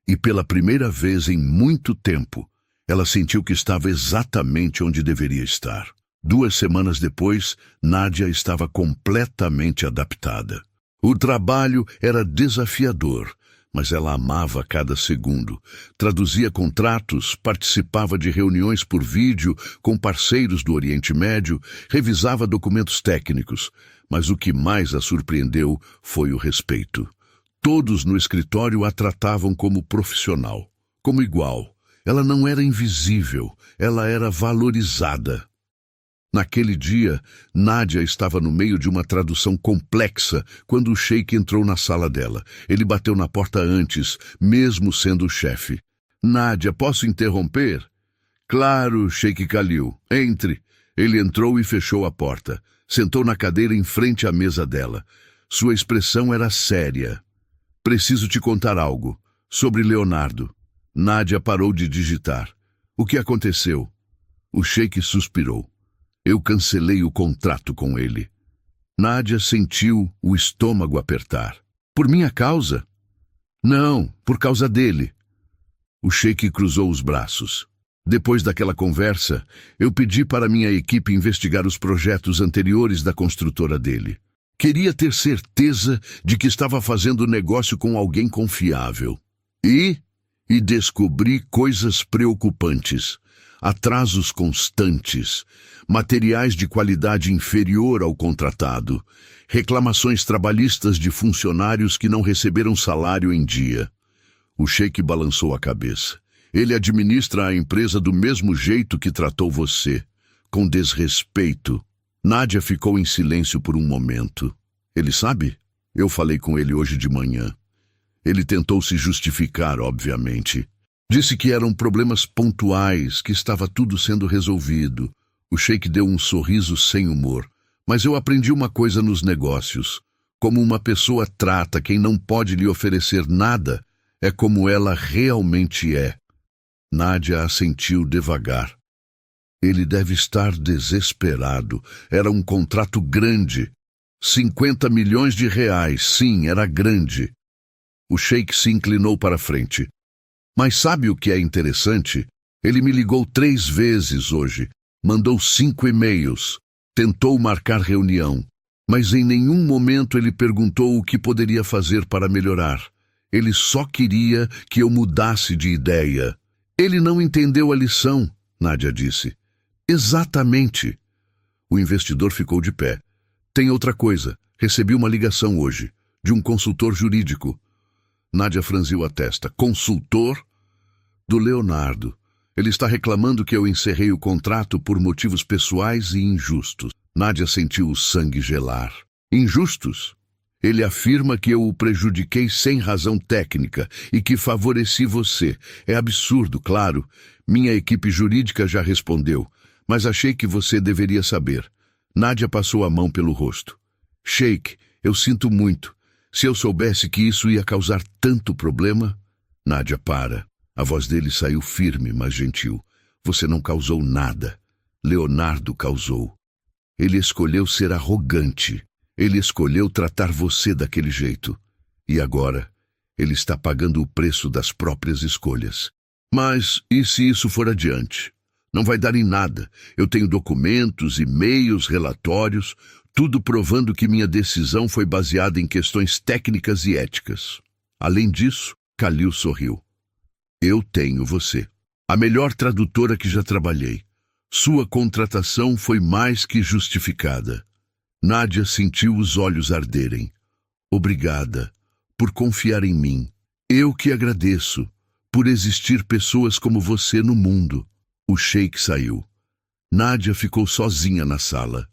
E pela primeira vez em muito tempo, ela sentiu que estava exatamente onde deveria estar. 2 semanas depois, Nádia estava completamente adaptada. O trabalho era desafiador, mas ela amava cada segundo. Traduzia contratos, participava de reuniões por vídeo com parceiros do Oriente Médio, revisava documentos técnicos. Mas o que mais a surpreendeu foi o respeito. Todos no escritório a tratavam como profissional, como igual. Ela não era invisível, ela era valorizada. Naquele dia, Nádia estava no meio de uma tradução complexa quando o sheik entrou na sala dela. Ele bateu na porta antes, mesmo sendo o chefe. Nádia, posso interromper? Claro, sheik Khalil. Entre. Ele entrou e fechou a porta. Sentou na cadeira em frente à mesa dela. Sua expressão era séria. Preciso te contar algo. Sobre Leonardo. Nádia parou de digitar. O que aconteceu? O sheik suspirou. Eu cancelei o contrato com ele. Nádia sentiu o estômago apertar. Por minha causa? Não, por causa dele. O sheik cruzou os braços. Depois daquela conversa, eu pedi para minha equipe investigar os projetos anteriores da construtora dele. Queria ter certeza de que estava fazendo negócio com alguém confiável. E descobri coisas preocupantes. Atrasos constantes, materiais de qualidade inferior ao contratado, reclamações trabalhistas de funcionários que não receberam salário em dia. O sheik balançou a cabeça. Ele administra a empresa do mesmo jeito que tratou você, com desrespeito. Nádia ficou em silêncio por um momento. Ele sabe? Eu falei com ele hoje de manhã. Ele tentou se justificar, obviamente. Disse que eram problemas pontuais, que estava tudo sendo resolvido. O sheik deu um sorriso sem humor. Mas eu aprendi uma coisa nos negócios. Como uma pessoa trata quem não pode lhe oferecer nada, é como ela realmente é. Nádia assentiu devagar. Ele deve estar desesperado. Era um contrato grande. 50 milhões de reais, sim, era grande. O sheik se inclinou para a frente. Mas sabe o que é interessante? Ele me ligou 3 vezes hoje. Mandou 5 e-mails. Tentou marcar reunião. Mas em nenhum momento ele perguntou o que poderia fazer para melhorar. Ele só queria que eu mudasse de ideia. Ele não entendeu a lição, Nádia disse. Exatamente. O investidor ficou de pé. Tem outra coisa. Recebi uma ligação hoje, de um consultor jurídico. Nádia franziu a testa. Consultor? Do Leonardo. Ele está reclamando que eu encerrei o contrato por motivos pessoais e injustos. Nádia sentiu o sangue gelar. Injustos? Ele afirma que eu o prejudiquei sem razão técnica e que favoreci você. É absurdo, claro. Minha equipe jurídica já respondeu, mas achei que você deveria saber. Nádia passou a mão pelo rosto. Sheik, eu sinto muito. Se eu soubesse que isso ia causar tanto problema... Nádia, para. A voz dele saiu firme, mas gentil. Você não causou nada. Leonardo causou. Ele escolheu ser arrogante. Ele escolheu tratar você daquele jeito. E agora, ele está pagando o preço das próprias escolhas. Mas, e se isso for adiante? Não vai dar em nada. Eu tenho documentos, e-mails, relatórios, tudo provando que minha decisão foi baseada em questões técnicas e éticas. Além disso, Khalil sorriu. Eu tenho você. A melhor tradutora que já trabalhei. Sua contratação foi mais que justificada. Nádia sentiu os olhos arderem. Obrigada por confiar em mim. Eu que agradeço por existir pessoas como você no mundo. O sheik saiu. Nádia ficou sozinha na sala.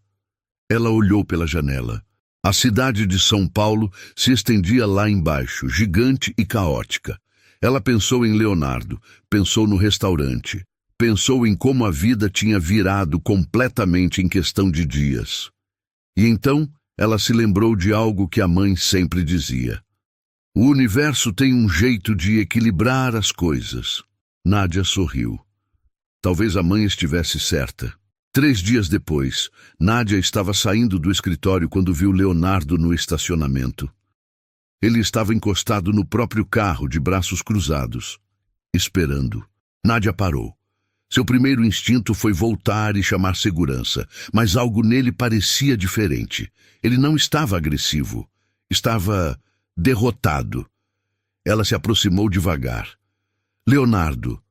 Ela olhou pela janela. A cidade de São Paulo se estendia lá embaixo, gigante e caótica. Ela pensou em Leonardo, pensou no restaurante, pensou em como a vida tinha virado completamente em questão de dias. E então ela se lembrou de algo que a mãe sempre dizia. O universo tem um jeito de equilibrar as coisas. Nádia sorriu. Talvez a mãe estivesse certa. 3 dias depois, Nádia estava saindo do escritório quando viu Leonardo no estacionamento. Ele estava encostado no próprio carro, de braços cruzados, esperando. Nádia parou. Seu primeiro instinto foi voltar e chamar segurança, mas algo nele parecia diferente. Ele não estava agressivo. Estava derrotado. Ela se aproximou devagar. Leonardo.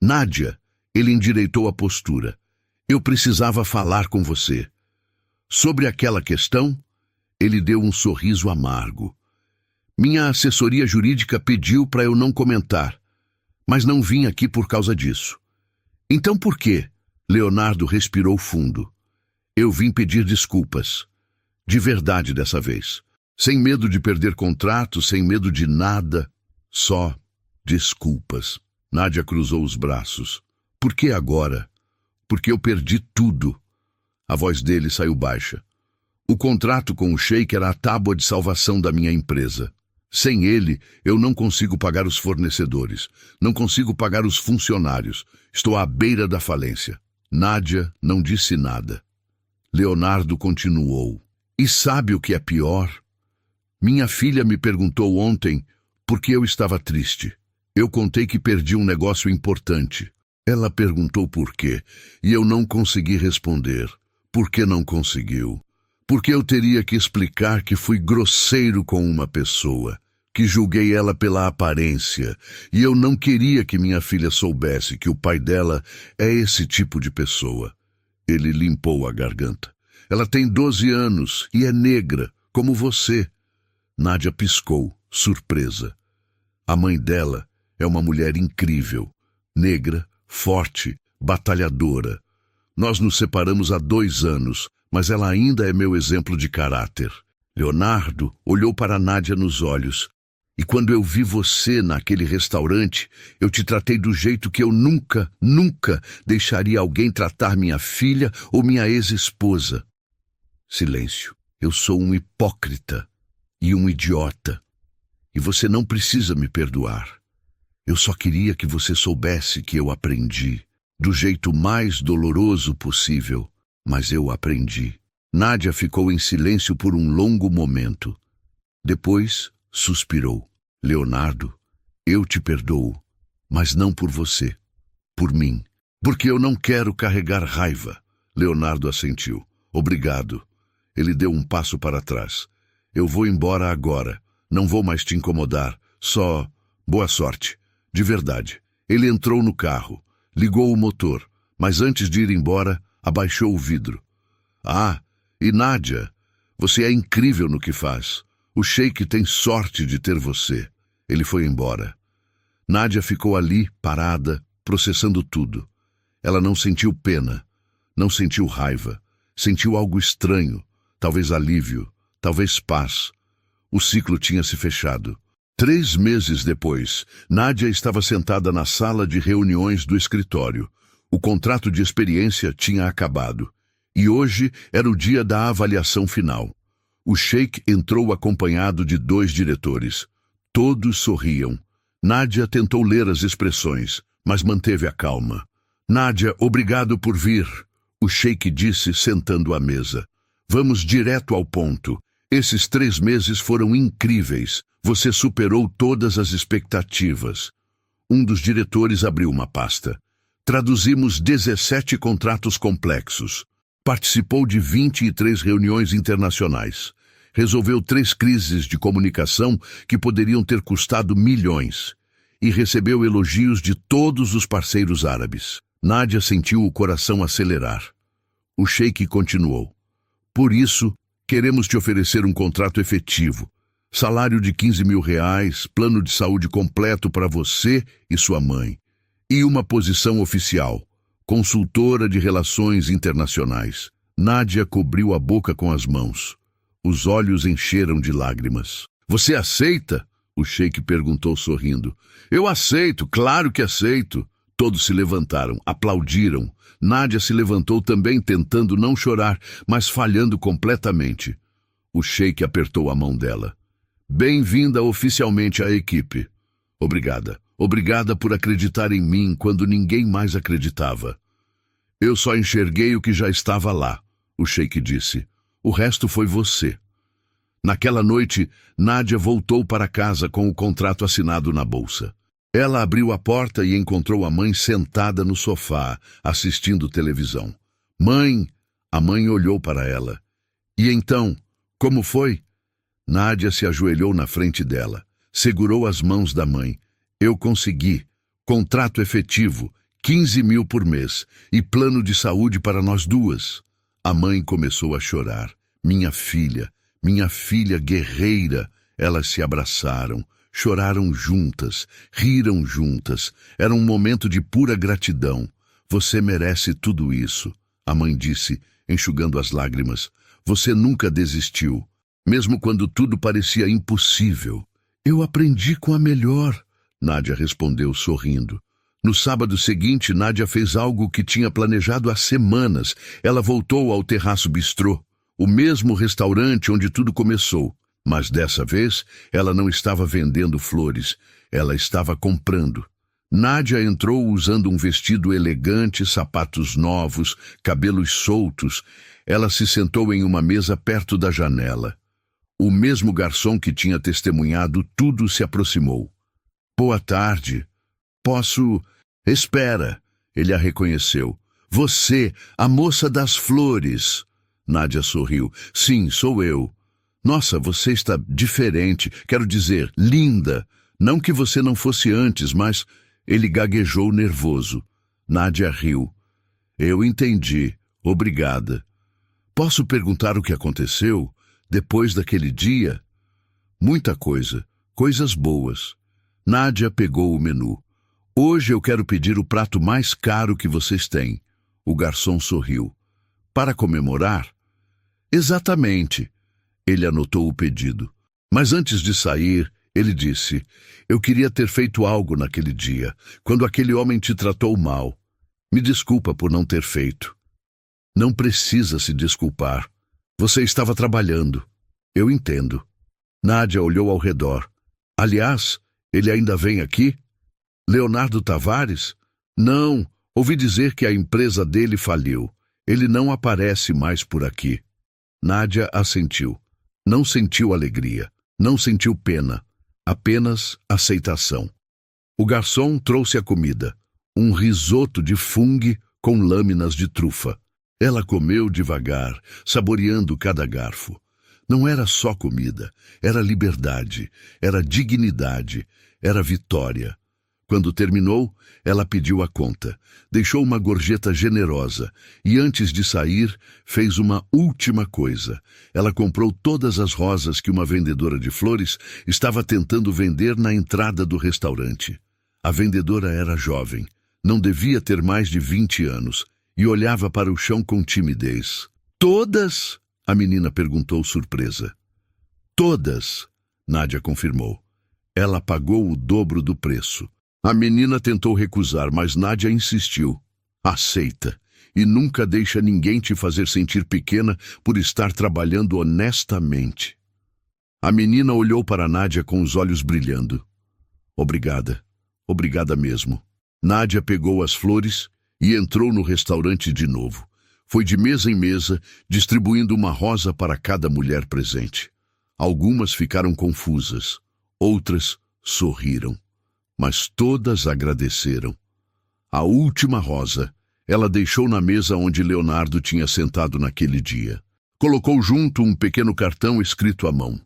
Nádia. Ele endireitou a postura. Eu precisava falar com você. Sobre aquela questão, ele deu um sorriso amargo. Minha assessoria jurídica pediu para eu não comentar, mas não vim aqui por causa disso. Então por quê? Leonardo respirou fundo. Eu vim pedir desculpas. De verdade dessa vez. Sem medo de perder contrato, sem medo de nada. Só desculpas. Nádia cruzou os braços. Por que agora? Porque eu perdi tudo. A voz dele saiu baixa. O contrato com o sheik era a tábua de salvação da minha empresa. Sem ele, eu não consigo pagar os fornecedores. Não consigo pagar os funcionários. Estou à beira da falência. Nádia não disse nada. Leonardo continuou. E sabe o que é pior? Minha filha me perguntou ontem por que eu estava triste. Eu contei que perdi um negócio importante. Ela perguntou por quê, e eu não consegui responder. Por que não conseguiu? Porque eu teria que explicar que fui grosseiro com uma pessoa, que julguei ela pela aparência, e eu não queria que minha filha soubesse que o pai dela é esse tipo de pessoa. Ele limpou a garganta. Ela tem 12 anos e é negra, como você. Nádia piscou, surpresa. A mãe dela é uma mulher incrível, negra, forte, batalhadora. Nós nos separamos há 2 anos, mas ela ainda é meu exemplo de caráter. Leonardo olhou para Nádia nos olhos. E quando eu vi você naquele restaurante, eu te tratei do jeito que eu nunca, nunca deixaria alguém tratar minha filha ou minha ex-esposa. Silêncio. Eu sou um hipócrita. e um idiota. E você não precisa me perdoar. Eu só queria que você soubesse que eu aprendi, do jeito mais doloroso possível, mas eu aprendi. Nádia ficou em silêncio por um longo momento. Depois, suspirou. Leonardo, eu te perdoo, mas não por você, por mim. Porque eu não quero carregar raiva. Leonardo assentiu. Obrigado. Ele deu um passo para trás. Eu vou embora agora. Não vou mais te incomodar. Só boa sorte. De verdade. Ele entrou no carro, ligou o motor, mas antes de ir embora, abaixou o vidro. Ah, e Nádia, você é incrível no que faz. O Sheik tem sorte de ter você. Ele foi embora. Nádia ficou ali, parada, processando tudo. Ela não sentiu pena, não sentiu raiva, sentiu algo estranho, talvez alívio, talvez paz. O ciclo tinha se fechado. 3 meses depois, Nádia estava sentada na sala de reuniões do escritório. O contrato de experiência tinha acabado. E hoje era o dia da avaliação final. O Sheik entrou acompanhado de 2 diretores. Todos sorriam. Nádia tentou ler as expressões, mas manteve a calma. Nádia, obrigado por vir, o Sheik disse sentando à mesa. Vamos direto ao ponto. Esses 3 meses foram incríveis. Você superou todas as expectativas. Um dos diretores abriu uma pasta. Traduzimos 17 contratos complexos. Participou de 23 reuniões internacionais. Resolveu 3 crises de comunicação que poderiam ter custado milhões. E recebeu elogios de todos os parceiros árabes. Nádia sentiu o coração acelerar. O Sheik continuou. Por isso, queremos te oferecer um contrato efetivo. Salário de R$ 15.000, plano de saúde completo para você e sua mãe. E uma posição oficial, consultora de relações internacionais. Nádia cobriu a boca com as mãos. Os olhos encheram de lágrimas. Você aceita? O Sheik perguntou sorrindo. Eu aceito, claro que aceito. Todos se levantaram, aplaudiram. Nádia se levantou também, tentando não chorar, mas falhando completamente. O Sheik apertou a mão dela. Bem-vinda oficialmente à equipe. Obrigada. Obrigada por acreditar em mim quando ninguém mais acreditava. Eu só enxerguei o que já estava lá, o Sheik disse. O resto foi você. Naquela noite, Nádia voltou para casa com o contrato assinado na bolsa. Ela abriu a porta e encontrou a mãe sentada no sofá, assistindo televisão. Mãe! A mãe olhou para ela. E então, como foi? Nádia se ajoelhou na frente dela, segurou as mãos da mãe. Eu consegui. Contrato efetivo, 15.000 por mês e plano de saúde para nós 2. A mãe começou a chorar. Minha filha guerreira. Elas se abraçaram, choraram juntas, riram juntas. Era um momento de pura gratidão. Você merece tudo isso, a mãe disse, enxugando as lágrimas. Você nunca desistiu. Mesmo quando tudo parecia impossível. Eu aprendi com a melhor, Nádia respondeu sorrindo. No sábado seguinte, Nádia fez algo que tinha planejado há semanas. Ela voltou ao Terraço Bistrô, o mesmo restaurante onde tudo começou. Mas dessa vez, ela não estava vendendo flores, ela estava comprando. Nádia entrou usando um vestido elegante, sapatos novos, cabelos soltos. Ela se sentou em uma mesa perto da janela. O mesmo garçom que tinha testemunhado tudo se aproximou. Boa tarde. Posso... Espera. Ele a reconheceu. Você, a moça das flores. Nádia sorriu. Sim, sou eu. Nossa, você está diferente. Quero dizer, linda. Não que você não fosse antes, mas... Ele gaguejou nervoso. Nádia riu. Eu entendi. Obrigada. Posso perguntar o que aconteceu? Depois daquele dia? Muita coisa. Coisas boas. Nádia pegou o menu. Hoje eu quero pedir o prato mais caro que vocês têm. O garçom sorriu. Para comemorar? Exatamente. Ele anotou o pedido. Mas antes de sair, ele disse, eu queria ter feito algo naquele dia, quando aquele homem te tratou mal. Me desculpa por não ter feito. Não precisa se desculpar. Você estava trabalhando. Eu entendo. Nádia olhou ao redor. Aliás, ele ainda vem aqui? Leonardo Tavares? Não, ouvi dizer que a empresa dele faliu. Ele não aparece mais por aqui. Nádia assentiu. Não sentiu alegria, não sentiu pena, apenas aceitação. O garçom trouxe a comida, um risoto de fungo com lâminas de trufa. Ela comeu devagar, saboreando cada garfo. Não era só comida, era liberdade, era dignidade, era vitória. Quando terminou, ela pediu a conta, deixou uma gorjeta generosa e, antes de sair, fez uma última coisa. Ela comprou todas as rosas que uma vendedora de flores estava tentando vender na entrada do restaurante. A vendedora era jovem, não devia ter mais de 20 anos, e olhava para o chão com timidez. Todas? A menina perguntou surpresa. Todas, Nádia confirmou. Ela pagou o dobro do preço. A menina tentou recusar, mas Nádia insistiu. Aceita, e nunca deixa ninguém te fazer sentir pequena por estar trabalhando honestamente. A menina olhou para Nádia com os olhos brilhando. Obrigada, obrigada mesmo. Nádia pegou as flores e entrou no restaurante de novo. Foi de mesa em mesa, distribuindo uma rosa para cada mulher presente. Algumas ficaram confusas, outras sorriram. Mas todas agradeceram. A última rosa, ela deixou na mesa onde Leonardo tinha sentado naquele dia. Colocou junto um pequeno cartão escrito à mão.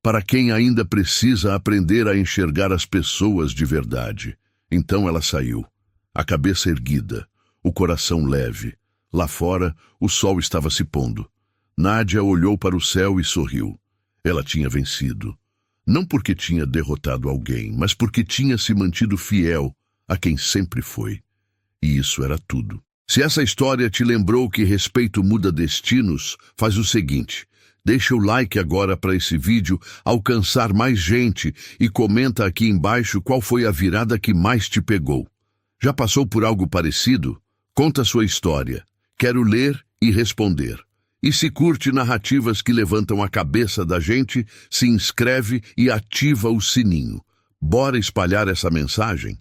Para quem ainda precisa aprender a enxergar as pessoas de verdade. Então ela saiu, a cabeça erguida, o coração leve. Lá fora, o sol estava se pondo. Nádia olhou para o céu e sorriu. Ela tinha vencido. Não porque tinha derrotado alguém, mas porque tinha se mantido fiel a quem sempre foi. E isso era tudo. Se essa história te lembrou que respeito muda destinos, faz o seguinte: deixa o like agora para esse vídeo alcançar mais gente e comenta aqui embaixo qual foi a virada que mais te pegou. Já passou por algo parecido? Conta sua história. Quero ler e responder. E se curte narrativas que levantam a cabeça da gente, se inscreve e ativa o sininho. Bora espalhar essa mensagem?